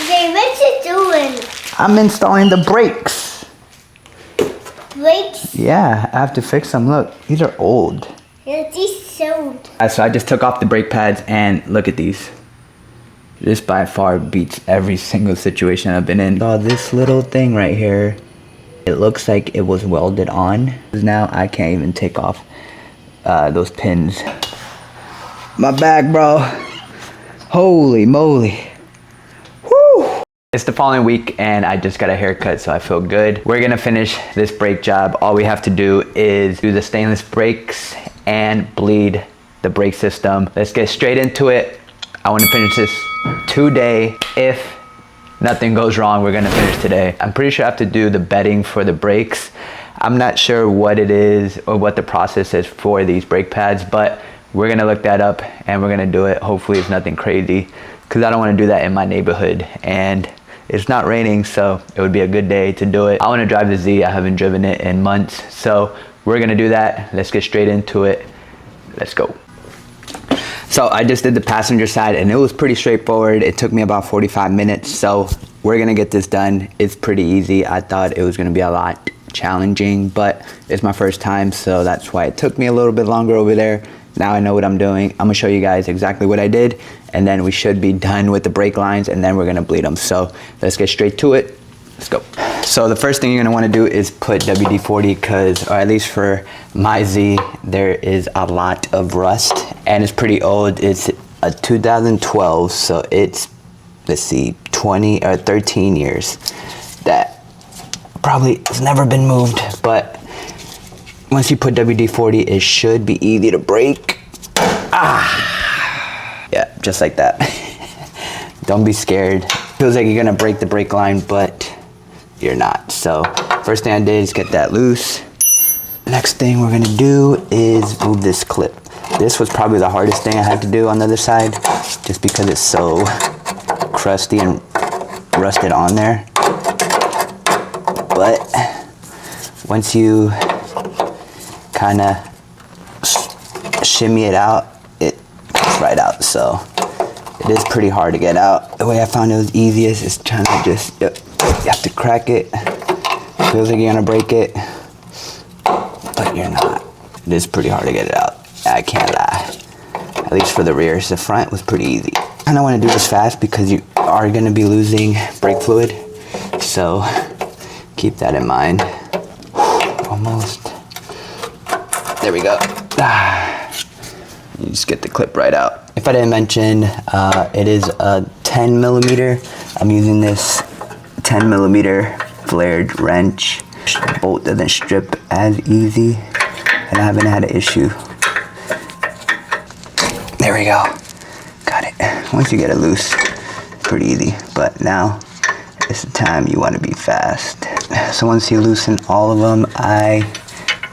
Jay, what you doing? I'm installing the brakes. Brakes? Yeah, I have to fix them. Look, these are old. Yeah, these sold. So I just took off the brake pads and look at these. This by far beats every single situation I've been in. Oh, this little thing right here, it looks like it was welded on. Now I can't even take off those pins. My back, bro. Holy moly. Woo! It's the following week and I just got a haircut, so I feel good. We're gonna finish this brake job. All we have to do is do the stainless brakes and bleed the brake system. Let's get straight into it. I want to finish this today. If nothing goes wrong, we're gonna finish today. I'm pretty sure I have to do the bedding for the brakes. I'm not sure what it is or what the process is for these brake pads, but we're gonna look that up and we're gonna do it. Hopefully it's nothing crazy, because I don't want to do that in my neighborhood and it's not raining, so it would be a good day to do it. I want to drive the Z. I haven't driven it in months, so we're gonna do that. Let's get straight into it. Let's go. So I just did the passenger side and it was pretty straightforward. It took me about 45 minutes, so we're gonna get this done. It's pretty easy. I thought it was gonna be a lot challenging, but it's my first time, so that's why it took me a little bit longer over there. Now I know what I'm doing. I'm gonna show you guys exactly what I did, and then we should be done with the brake lines, and then we're gonna bleed them. So let's get straight to it. Let's go. So the first thing you're gonna wanna do is put WD-40, or at least for my Z, there is a lot of rust, and it's pretty old. It's a 2012, so it's, let's see, 20 or 13 years. That probably has never been moved, but once you put WD-40, it should be easy to break. Yeah, just like that. Don't be scared. Feels like you're gonna break the brake line, but you're not. So first thing I did is get that loose. Next thing we're gonna do is move this clip. This was probably the hardest thing I had to do on the other side, just because it's so crusty and rusted on there. But once you kind of shimmy it out, it comes right out. So it is pretty hard to get out. The way I found it was easiest is trying to just, you have to crack it. Feels like you're gonna break it, but you're not. It is pretty hard to get it out. I can't lie. At least for the rear. The front was pretty easy. I kind of want to do this fast because you are gonna be losing brake fluid. So keep that in mind. Almost. There we go. You just get the clip right out. If I didn't mention, it is a 10 millimeter. I'm using this 10 millimeter flared wrench. The bolt doesn't strip as easy, and I haven't had an issue. There we go. Got it. Once you get it loose, it's pretty easy. But now it's the time you want to be fast. So once you loosen all of them, I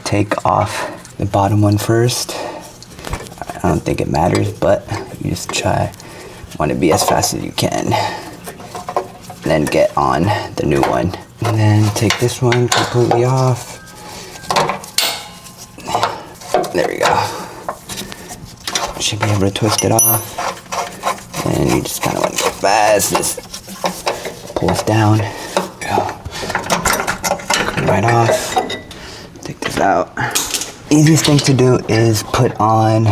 take off the bottom one first. I don't think it matters, but you just want to be as fast as you can. And then get on the new one. And then take this one completely off. There we go. Should be able to twist it off. And you just kind of want to go fast. Just pull it down. Go. Come right off. Take this out. Easiest thing to do is put on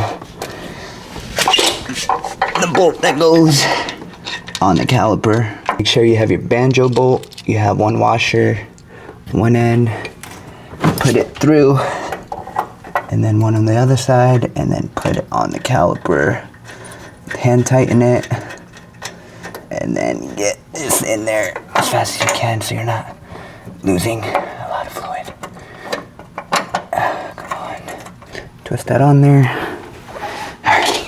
the bolt that goes on the caliper. Make sure you have your banjo bolt. You have one washer, one end. Put it through, and then one on the other side, and then put it on the caliper. Hand tighten it, and then get this in there as fast as you can so you're not losing a lot of fluid. Come on. Twist that on there. Alright.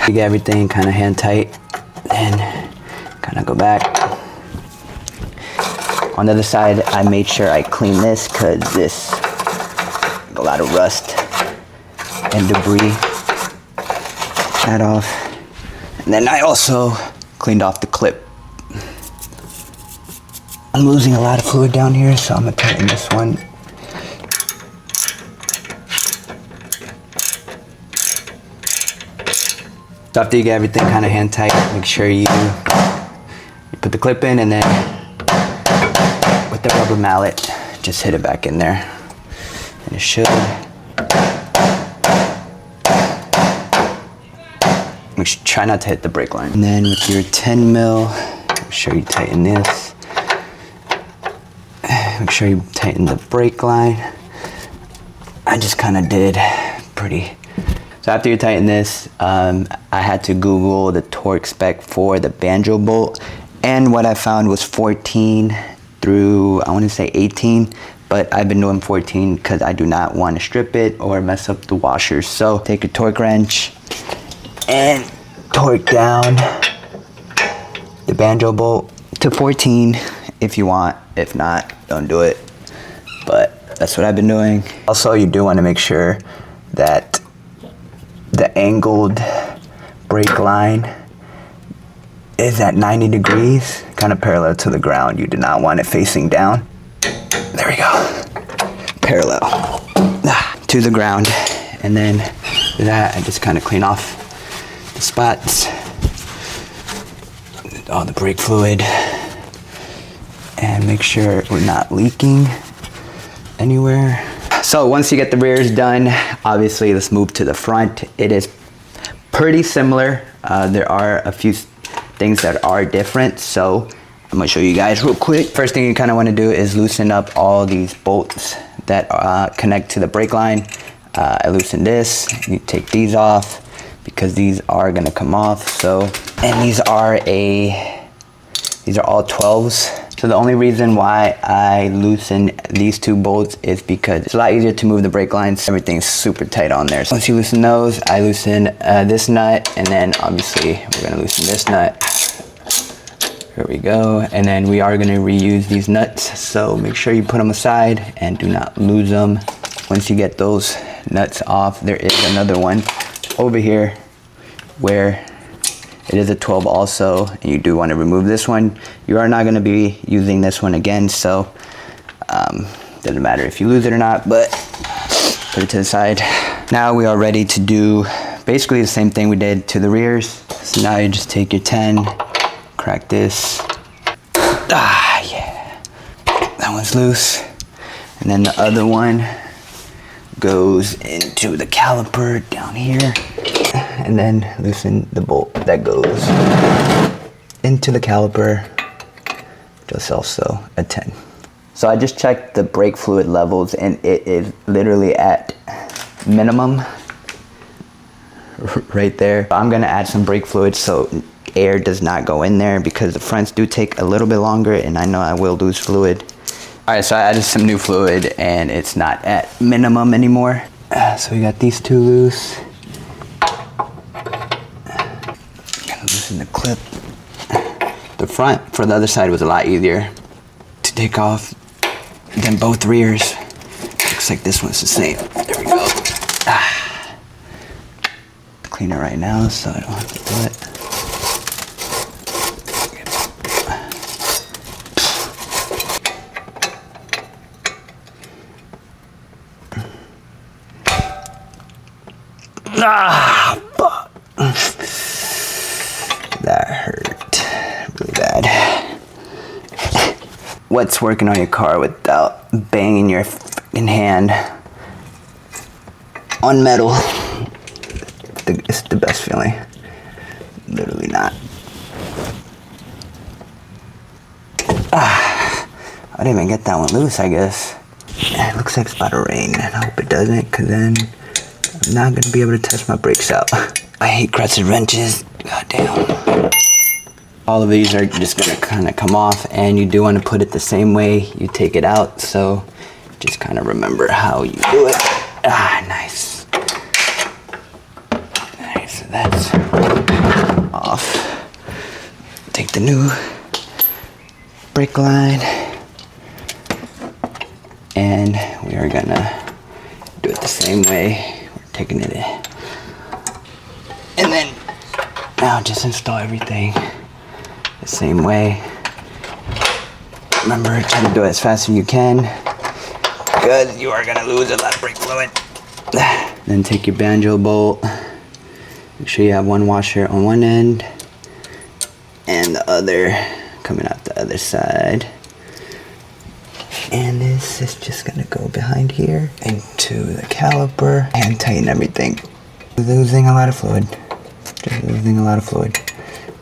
You get everything kind of hand tight, then kind of go back. On the other side, I made sure I clean this because this, a lot of rust and debris. That off. And then I also cleaned off the clip. I'm losing a lot of fluid down here, so I'm gonna tighten this one. So after you get everything kind of hand tight, make sure you're put the clip in, and then with the rubber mallet, just hit it back in there. And it should. Try not to hit the brake line. And then with your 10 mil, make sure you tighten this. Make sure you tighten the brake line. I just kind of did pretty. So after you tighten this, I had to Google the torque spec for the banjo bolt. And what I found was 14 through, I want to say 18. But I've been doing 14 because I do not want to strip it or mess up the washers. So take a torque wrench and torque down the banjo bolt to 14 if you want. If not, don't do it. But that's what I've been doing. Also, you do want to make sure that the angled brake line is at 90 degrees, kind of parallel to the ground. You do not want it facing down. There we go. Parallel to the ground. And then with that, I just kind of clean off the spots, all the brake fluid, and make sure we're not leaking anywhere. So once you get the rears done, obviously let's move to the front. It is pretty similar. There are a few things that are different, so I'm gonna show you guys real quick. First thing you kind of want to do is loosen up all these bolts that connect to the brake line. I loosened this. You take these off because these are gonna come off. So, and these are all 12s. So the only reason why I loosen these two bolts is because it's a lot easier to move the brake lines. Everything's super tight on there. So once you loosen those, I loosen this nut, and then obviously we're gonna loosen this nut. Here we go. And then we are gonna reuse these nuts. So make sure you put them aside and do not lose them. Once you get those nuts off, there is another one over here where it is a 12 also, and you do want to remove this one. You are not going to be using this one again, so doesn't matter if you lose it or not, but put it to the side. Now we are ready to do basically the same thing we did to the rears. So now you just take your 10, crack this. Yeah, that one's loose. And then the other one goes into the caliper down here, and then loosen the bolt that goes into the caliper, just also a 10. So I just checked the brake fluid levels, and it is literally at minimum right there. I'm gonna add some brake fluid so air does not go in there, because the fronts do take a little bit longer, and I know I will lose fluid. All right, so I added some new fluid, and it's not at minimum anymore. So we got these two loose. Gonna loosen the clip. The front for the other side was a lot easier to take off than both rears. Looks like this one's the same. There we go. Clean it right now so I don't have to do it. Fuck. That hurt really bad. What's working on your car without banging your fucking hand on metal? It's the best feeling. Literally not. I didn't even get that one loose, I guess. It looks like it's about to rain, and I hope it doesn't, because then I'm not gonna be able to test my brakes out. I hate crescent wrenches. Goddamn. All of these are just gonna kind of come off, and you do want to put it the same way you take it out. So just kind of remember how you do it. Nice. Alright, so that's off. Take the new brake line, and we are gonna do it the same way. Taking it in. And then now just install everything the same way. Remember, try to do it as fast as you can, because you are gonna lose a lot of brake fluid. Then take your banjo bolt. Make sure you have one washer on one end and the other coming out the other side. And this is just gonna go behind here into the caliper and tighten everything. Losing a lot of fluid. Just losing a lot of fluid.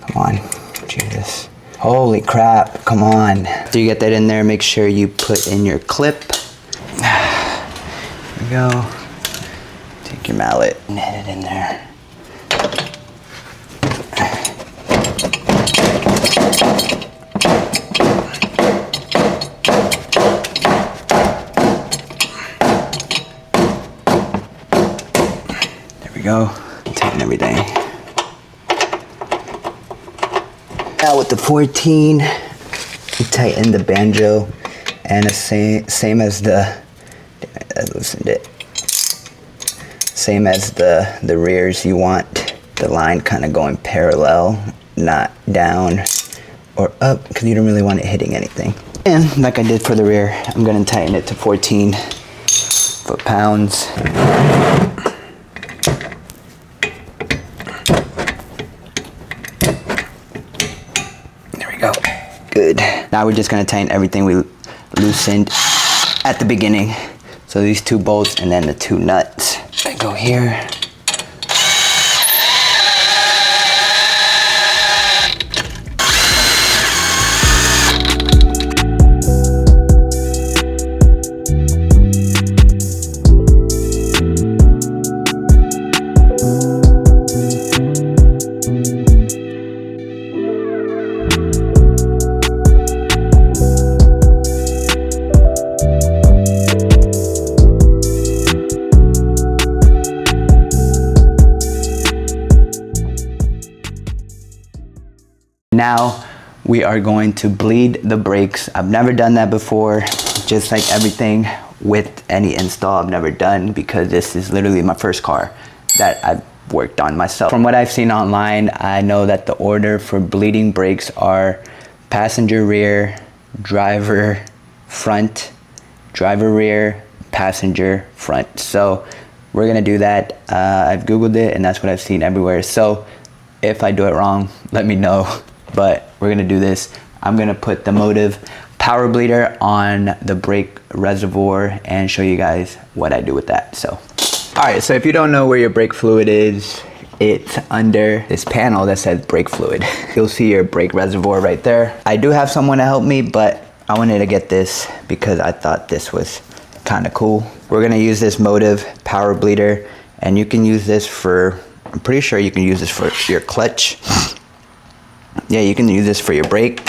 Come on, Jesus. Holy crap, come on. After you get that in there, make sure you put in your clip. Here we go. Take your mallet and hit it in there. There we go. Tighten everything. Now with the 14, you tighten the banjo, and the same as the, I loosened it. Same as the rears, you want the line kind of going parallel, not down or up, because you don't really want it hitting anything. And like I did for the rear, I'm gonna tighten it to 14 foot-pounds. Go. Good. Now we're just gonna tighten everything we loosened at the beginning. So these 2 bolts and then the 2 nuts. I go here. Now we are going to bleed the brakes. I've never done that before, just like everything with any install I've never done, because this is literally my first car that I've worked on myself. From what I've seen online, I know that the order for bleeding brakes are passenger rear, driver front, driver rear, passenger front. So we're gonna do that. I've Googled it and that's what I've seen everywhere. So if I do it wrong, let me know. But we're gonna do this. I'm gonna put the Motive power bleeder on the brake reservoir and show you guys what I do with that. So, all right, so if you don't know where your brake fluid is, it's under this panel that says brake fluid. You'll see your brake reservoir right there. I do have someone to help me, but I wanted to get this because I thought this was kind of cool. We're gonna use this Motive power bleeder, and you can use this for, I'm pretty sure you can use this for your clutch. Yeah, you can use this for your brake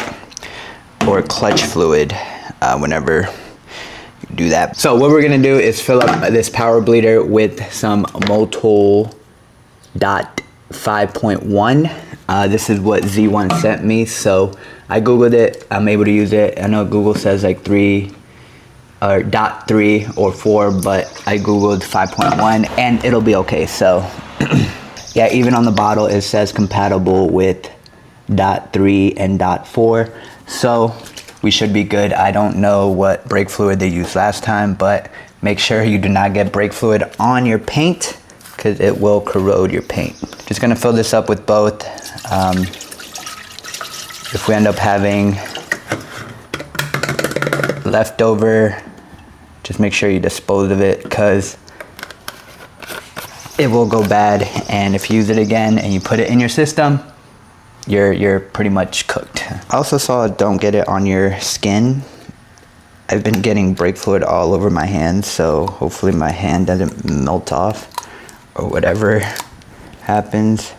or clutch fluid whenever you do that. So what we're gonna do is fill up this power bleeder with some Motul dot 5.1. This is what Z1 sent me, so I Googled it. I'm able to use it. I know Google says like 3 or .3 or 4, but I Googled 5.1 and it'll be okay. So yeah, even on the bottle it says compatible with .3 and .4, so we should be good. I don't know what brake fluid they used last time, but make sure you do not get brake fluid on your paint because it will corrode your paint. Just gonna fill this up with both. If we end up having leftover, just make sure you dispose of it because it will go bad, and if you use it again and you put it in your system, you're pretty much cooked. I also saw don't get it on your skin. I've been getting brake fluid all over my hands, so hopefully my hand doesn't melt off or whatever happens.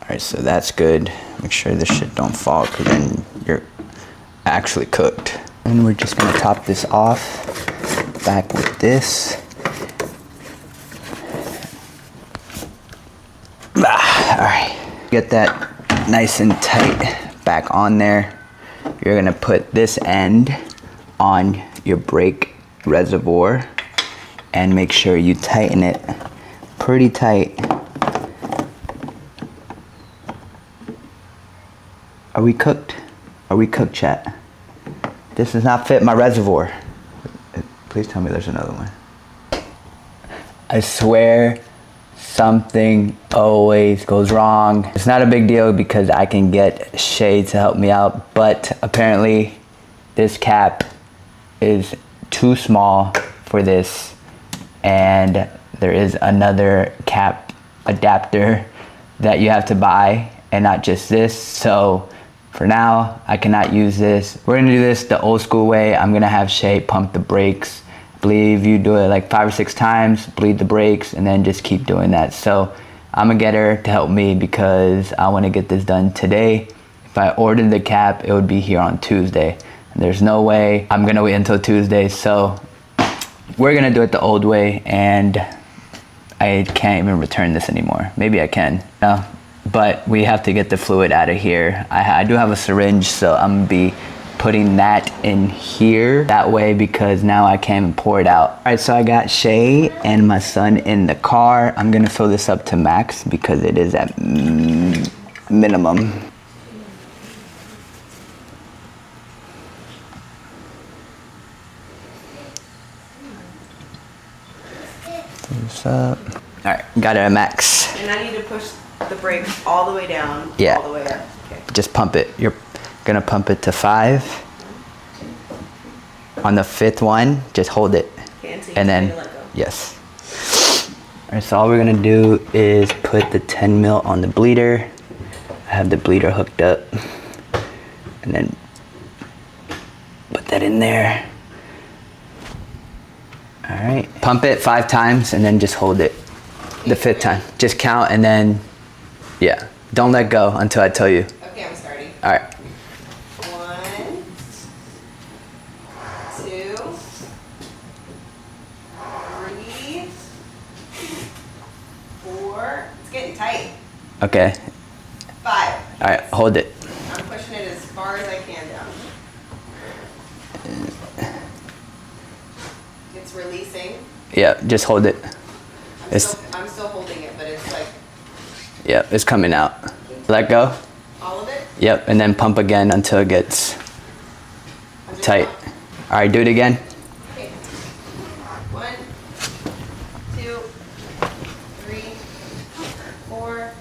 Alright, so that's good. Make sure this shit don't fall because then you're actually cooked. And we're just gonna top this off back with this. Alright, get that nice and tight back on there. You're gonna put this end on your brake reservoir and make sure you tighten it pretty tight. Are we cooked? Are we cooked, chat? This does not fit my reservoir. Please tell me there's another one. I swear something always goes wrong. It's not a big deal because I can get Shay to help me out, but apparently this cap is too small for this, and there is another cap adapter that you have to buy and not just this. So for now, I cannot use this. We're gonna do this the old school way. I'm gonna have Shay pump the brakes. I believe you do it like 5 or 6 times, bleed the brakes, and then just keep doing that. So I'm gonna get her to help me because I wanna get this done today. If I ordered the cap, it would be here on Tuesday. And there's no way I'm gonna wait until Tuesday. So we're gonna do it the old way, and I can't even return this anymore. Maybe I can, no. But we have to get the fluid out of here. I do have a syringe, so I'm gonna be putting that in here that way because now I can't even pour it out. All right, so I got Shay and my son in the car. I'm gonna fill this up to max because it is at minimum. Fill this up. All right, got it at max. And I need to push the brake all the way down, Yeah. all the way up. Okay. Just pump it. You're gonna pump it to 5. On the 5th one, just hold it. Okay, and so you And just then, need to let go. yes. All right, so all we're gonna do is put the 10 mil on the bleeder. I have the bleeder hooked up. And then put that in there. All right, pump it 5 times and then just hold it. The 5th time. Just count and then, yeah. Don't let go until I tell you. Okay, I'm starting. All right. 1, 2, 3, 4. It's getting tight. Okay. 5. All right, hold it. I'm pushing it as far as I can down. It's releasing. Yeah, just hold it. It's, I'm still holding it, but it's like yeah, it's coming out. Let go. all of it. Yep, and then pump again until it gets I'm just tight. not- All right, do it again. Okay. 1, 2, 3, 4,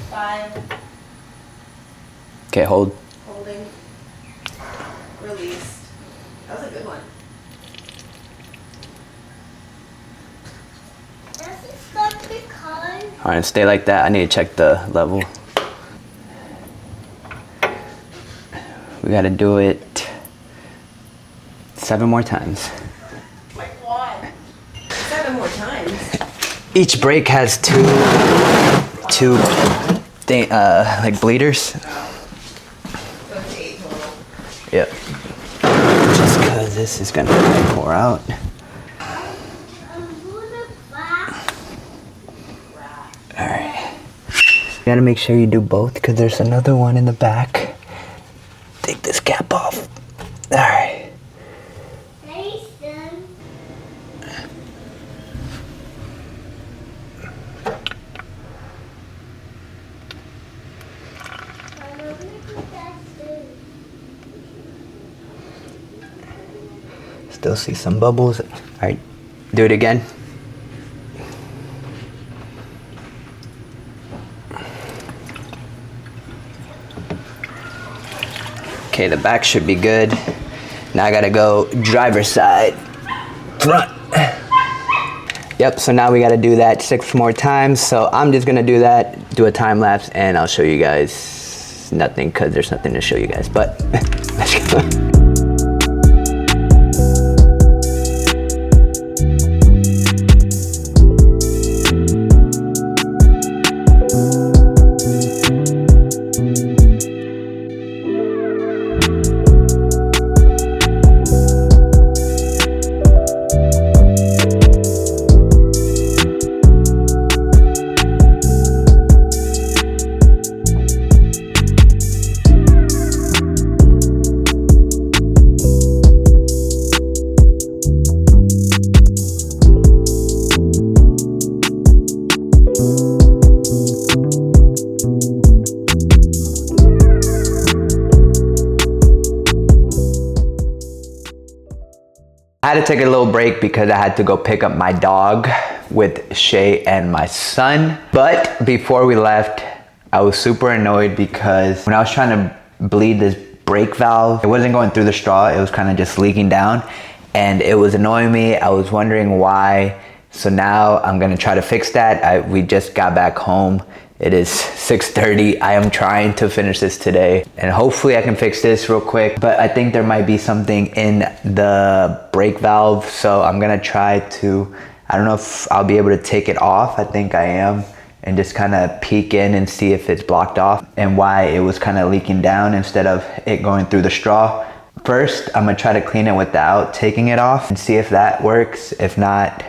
5. Okay, hold. Holding. Released. That was a good one. Does it start because? All right, stay like that. I need to check the level. We gotta do it 7 more times. Like what? 7 more times. Each brake has two like bleeders. So it's 8 total. Yep. Just cause this is gonna pour out. All right. You gotta make sure you do both because there's another one in the back. Take this cap off. All right. Jason. Still see some bubbles. All right. Do it again. Okay, the back should be good. Now I gotta go driver's side. Front. Yep, so now we gotta do that 6 more times. So I'm just gonna do that, do a time lapse, and I'll show you guys nothing because there's nothing to show you guys, but let's go. I had to take a little break because I had to go pick up my dog with Shay and my son. But before we left, I was super annoyed because when I was trying to bleed this brake valve, it wasn't going through the straw, it was kind of just leaking down, and it was annoying me. I was wondering why. So now I'm gonna try to fix that. We just got back home. It is 6:30. I am trying to finish this today, and hopefully I can fix this real quick, but I think there might be something in the brake valve, so I'm gonna try to, I don't know if I'll be able to take it off. I think I am, and just kind of peek in and see if it's blocked off and why it was kind of leaking down instead of it going through the straw. First, I'm gonna try to clean it without taking it off and see if that works. If not,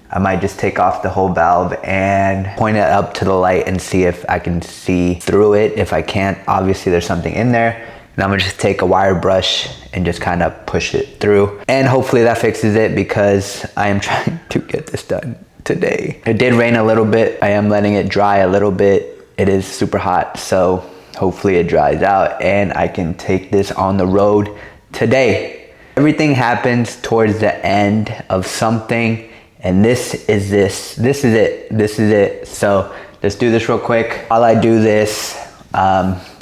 I might just take off the whole valve and point it up to the light and see if I can see through it. If I can't, obviously there's something in there. And I'm gonna just take a wire brush and just kind of push it through. And hopefully that fixes it, because I am trying to get this done today. It did rain a little bit. I am letting it dry a little bit. It is super hot, so hopefully it dries out and I can take this on the road today. Everything happens towards the end of something. And this is it. So let's do this real quick. While I do this,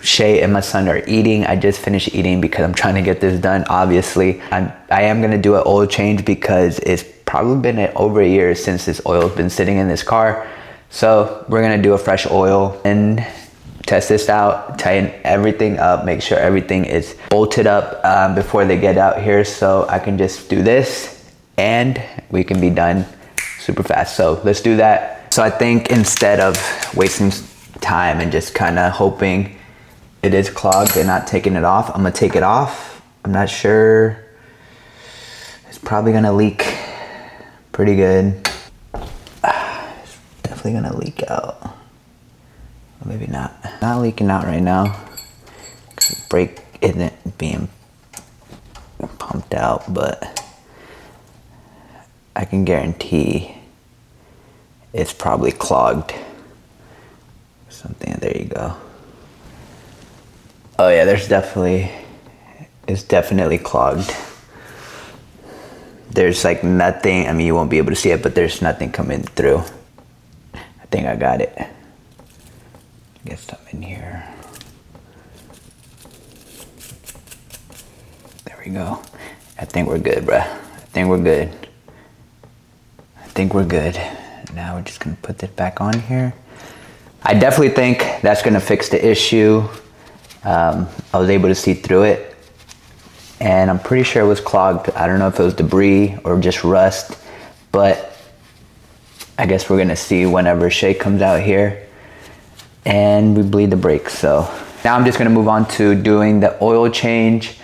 Shay and my son are eating. I just finished eating because I'm trying to get this done, obviously. I am gonna do an oil change because it's probably been over a year since this oil's been sitting in this car. So we're gonna do a fresh oil and test this out, tighten everything up, make sure everything is bolted up before they get out here, so I can just do this and we can be done super fast. So let's do that. So I think instead of wasting time and just kind of hoping it is clogged and not taking it off, I'm gonna take it off. I'm not sure. It's probably gonna leak pretty good. It's definitely gonna leak out. Or maybe not. Not leaking out right now, because the brake isn't being pumped out, but I can guarantee it's probably clogged. Something, there you go. Oh yeah, it's definitely clogged. There's like nothing, I mean, you won't be able to see it, but there's nothing coming through. I think I got it. Get some in here. There we go. I think we're good, bruh. I think we're good. Now we're just gonna put this back on here. I definitely think that's gonna fix the issue. I was able to see through it, and I'm pretty sure it was clogged. I don't know if it was debris or just rust, but I guess we're gonna see whenever Shay comes out here and we bleed the brakes. So now I'm just gonna move on to doing the oil change,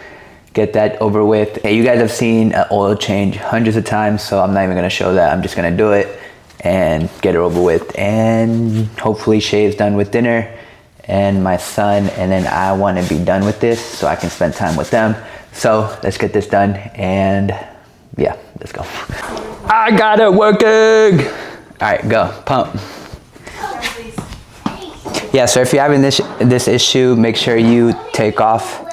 get that over with. Hey, you guys have seen an oil change hundreds of times, so I'm not even gonna show that. I'm just gonna do it and get it over with. And hopefully Shay's done with dinner and my son, and then I wanna be done with this so I can spend time with them. So let's get this done, and yeah, let's go. I got it working. All right, go, pump. Yeah, so if you're having this issue, make sure you take off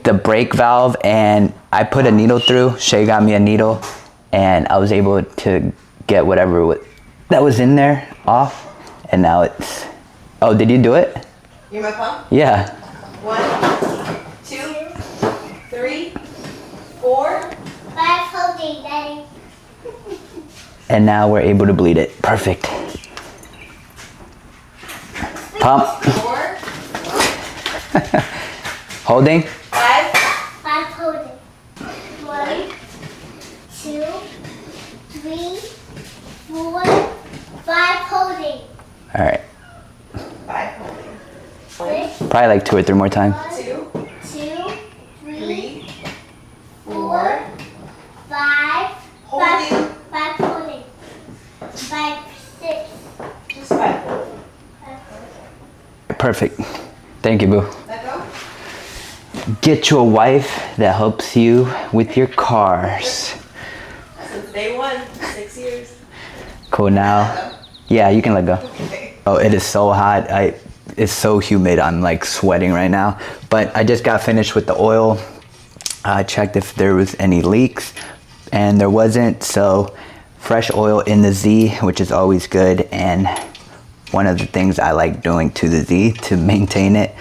the brake valve, and I put a needle through. Shay got me a needle, and I was able to get whatever that was in there off, and now it's, oh, did you do it? You my pump? Yeah. 1, 2, 3, 4. 5 holding, Daddy. And now we're able to bleed it. Perfect. Pump. 4. Holding. 5 holding. 1, 2, 3, 4, 5 holding. All right. 5 holding. 6, Probably like 2 or 3 more times. 2, 2, 3, 3, 4, 5. Holding. 5 holding. 5, 6. Just 5 holding. Perfect. Thank you, boo. Let go. Get you a wife that helps you with your cars. Since day 1, 6 years. Cool. Now, yeah, you can let go. Okay. Oh, it is so hot. It's so humid. I'm like sweating right now. But I just got finished with the oil. I checked if there was any leaks, and there wasn't. So fresh oil in the Z, which is always good, and one of the things I like doing to the Z to maintain it,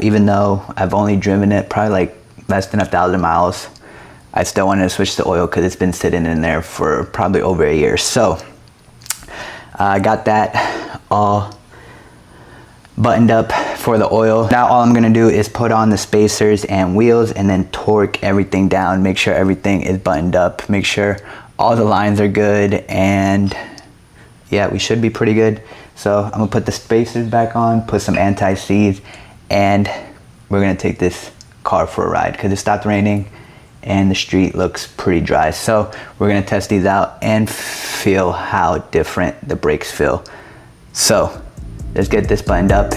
even though I've only driven it probably like less than 1,000 miles, I still wanted to switch the oil because it's been sitting in there for probably over a year. So I got that all buttoned up for the oil. Now all I'm gonna do is put on the spacers and wheels and then torque everything down, make sure everything is buttoned up, make sure all the lines are good, and yeah, we should be pretty good. So I'm gonna put the spacers back on, put some anti-seize, and we're gonna take this car for a ride because it stopped raining and the street looks pretty dry. So we're gonna test these out and feel how different the brakes feel. So let's get this buttoned up.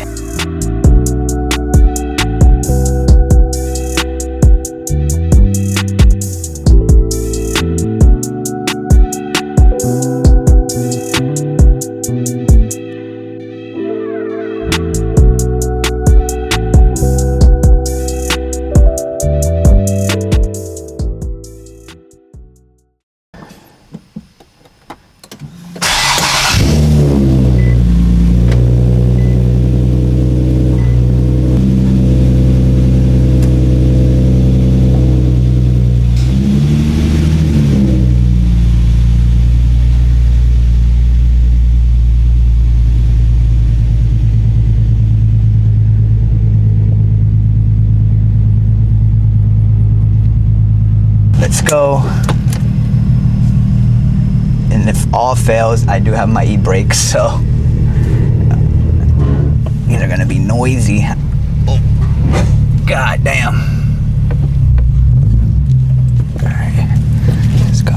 Let's go. And if all fails, I do have my e-brakes, so these are gonna be noisy. Oh, god damn. Alright, let's go.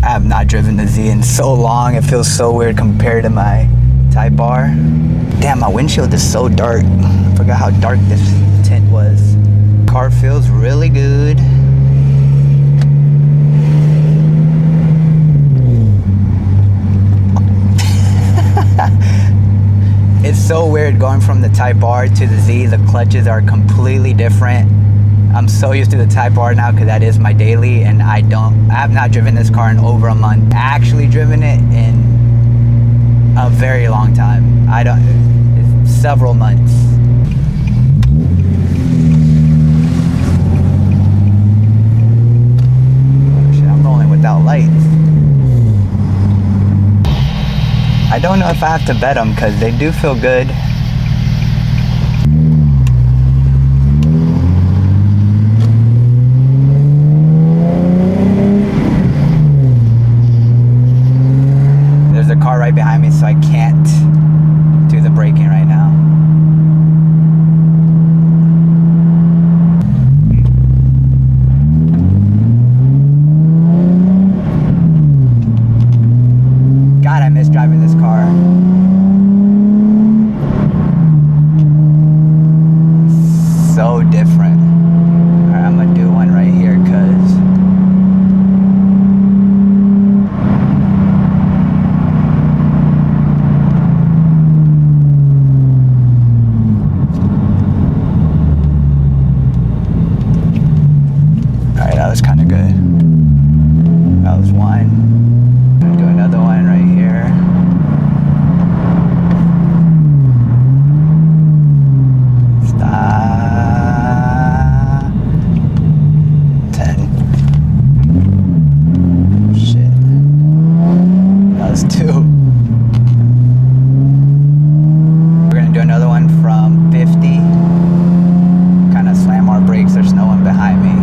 I have not driven the Z in so long, it feels so weird compared to my Type R. Damn, my windshield is so dark. I forgot how dark this tint was. Car feels really good. It's so weird going from the Type R to the Z. The clutches are completely different. I'm so used to the Type R now because that is my daily, and I have not driven this car in over a month. Actually driven it in a very long time. It's several months. Without lights. I don't know if I have to bet them because they do feel good. There's a car right behind me, so I can't do the braking right now. I miss driving this car. So different. Alright, I'm gonna do one right here because alright, that was kind of good. That was one. Do another one right here. Stop. 10. Shit. That was 2. We're gonna do another one from 50. Kind of slam our brakes. There's no one behind me.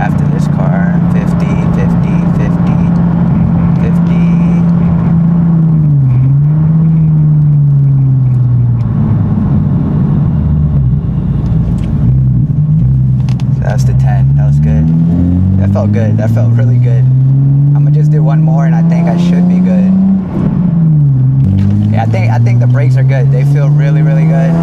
After this car, 50, 50, 50, 50. So that's the 10, that was good. That felt good, that felt really good. I'm gonna just do one more and I think I should be good. Yeah, I think the brakes are good. They feel really, really good.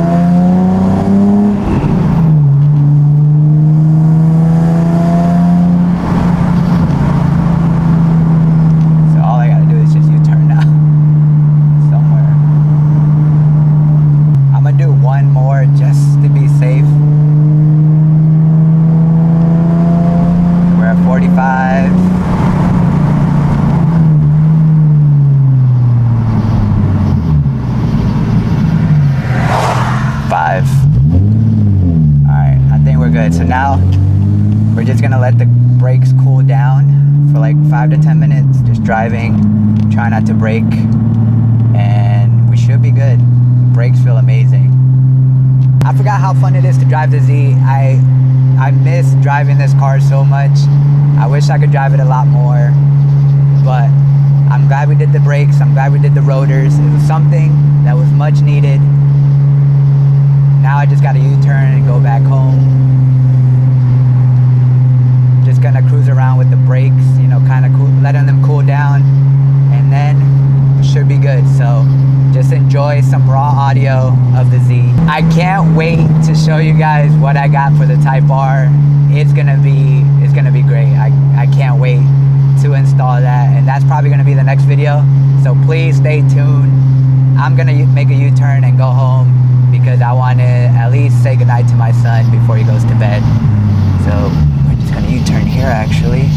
One more just to be safe. now. We're just gonna let the brakes cool down for like 5 to 10 minutes, just driving, try not to brake, and we should be good. The brakes feel amazing. I forgot how fun it is to drive the Z. I miss driving this car so much. I wish I could drive it a lot more, but I'm glad we did the brakes. I'm glad we did the rotors. It was something that was much needed. Now I just got to U-turn and go back home. Just gonna cruise around with the brakes, you know, kind of cool, letting them cool down, and then it should be good. So just enjoy some raw audio of the Z. I can't wait to show you guys what I got for the Type R. It's gonna be great. I can't wait to install that, and that's probably gonna be the next video. So please stay tuned. I'm gonna make a U-turn and go home because I want to at least say goodnight to my son before he goes to bed. So we're just gonna U-turn here actually.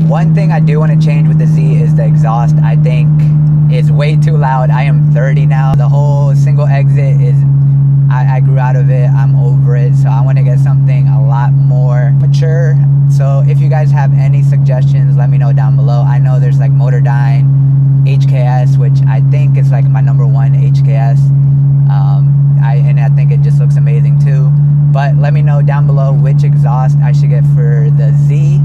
One thing I do want to change with the Z is the exhaust. I think it's way too loud. I am 30 now. The whole single exit is, I grew out of it. I'm over it. So I want to get something a lot more mature. So if you guys have any suggestions, let me know down below. I know there's like Motordyne HKS, which I think is like my #1 HKS. And I think it just looks amazing too. But let me know down below which exhaust I should get for the Z.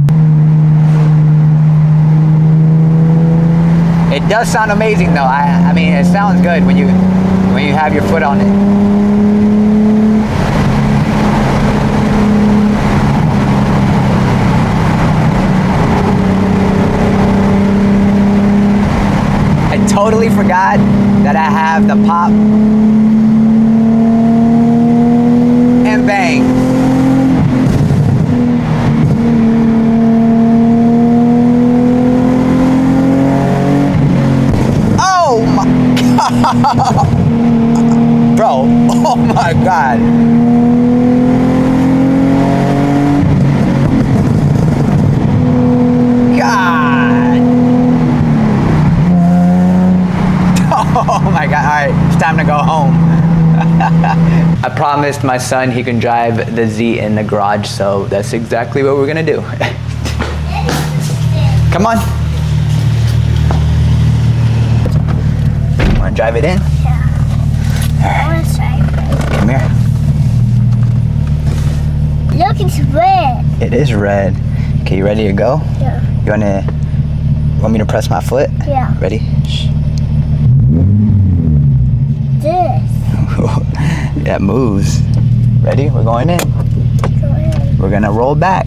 It does sound amazing though. I mean, it sounds good when you have your foot on it. I totally forgot that I have the pop and bang. Bro, oh my god. God. Oh my god. Alright, it's time to go home. I promised my son he can drive the Z in the garage, so that's exactly what we're gonna do. Come on. Want to drive it in? Yeah. I want to try it. Come here. Look, it's red. It is red. Okay, you ready to go? Yeah. You want me to press my foot? Yeah. Ready? Shh. This. That moves. Ready? We're going in. Go ahead. We're gonna roll back.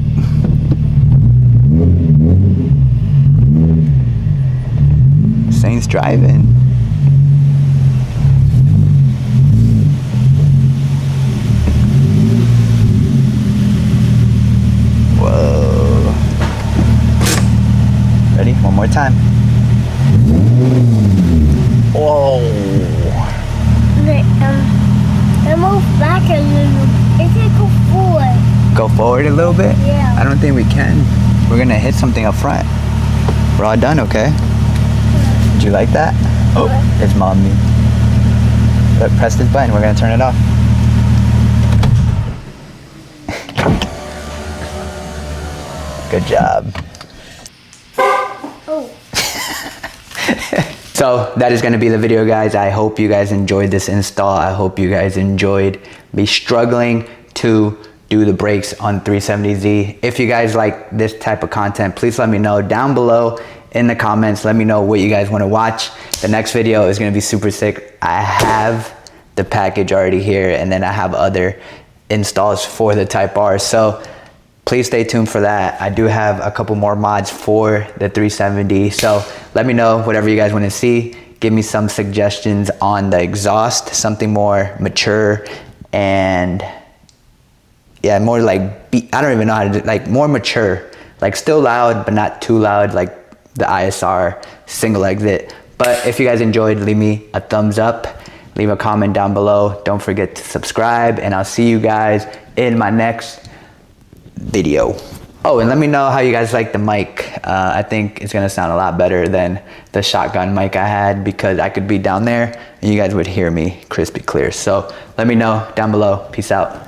Saint's driving. Whoa. Ready? One more time. Whoa. Wait, I move back a little. It can go forward. Go forward a little bit? Yeah. I don't think we can. We're gonna hit something up front. We're all done, okay? Did you like that? Oh, it's mommy. Look, press this button. We're gonna turn it off. Good job. Oh. So that is going to be the video, guys. I hope you guys enjoyed this install. I hope you guys enjoyed me struggling to do the brakes on 370Z. If you guys like this type of content, please let me know down below in the comments. Let me know what you guys want to watch. The next video is going to be super sick. I have the package already here, and then I have other installs for the Type R. So please stay tuned for that. I do have a couple more mods for the 370. So let me know whatever you guys want to see. Give me some suggestions on the exhaust, something more mature and yeah, more like, I don't even know how to do, like more mature, like still loud, but not too loud, like the ISR single exit, But if you guys enjoyed, leave me a thumbs up, leave a comment down below. Don't forget to subscribe, and I'll see you guys in my next video. Oh, and let me know how you guys like the mic. I think it's gonna sound a lot better than the shotgun mic I had, because I could be down there and you guys would hear me crispy clear. So let me know down below. Peace out.